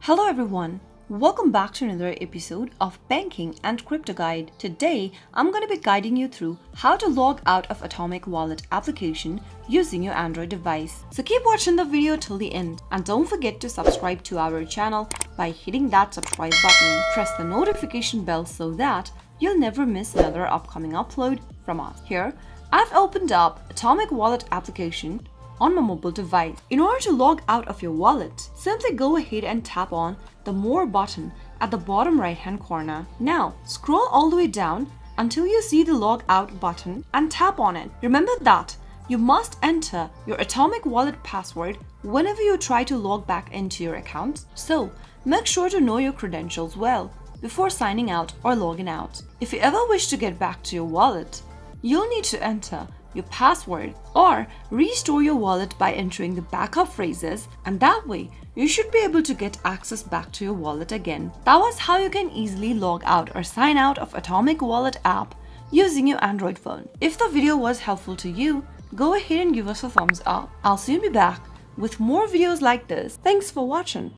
Hello everyone, welcome back to another episode of Banking and Crypto Guide. Today, I'm going to be guiding you through how to log out of Atomic Wallet application using your Android device. So keep watching the video till the end and don't forget to subscribe to our channel by hitting that subscribe button. Press the notification bell so that you'll never miss another upcoming upload from us. Here, I've opened up Atomic Wallet application on my mobile device. In order to log out of your wallet, simply go ahead and tap on the More button at the bottom right hand corner. Now, scroll all the way down until you see the Log Out button and tap on it. Remember that you must enter your Atomic Wallet password whenever you try to log back into your account. So, make sure to know your credentials well before signing out or logging out. If you ever wish to get back to your wallet, you'll need to enter your password or restore your wallet by entering the backup phrases, and that way you should be able to get access back to your wallet again. That was how you can easily log out or sign out of Atomic Wallet app using your Android phone. If the video was helpful to you, go ahead and give us a thumbs up. I'll soon be back with more videos like this. Thanks for watching.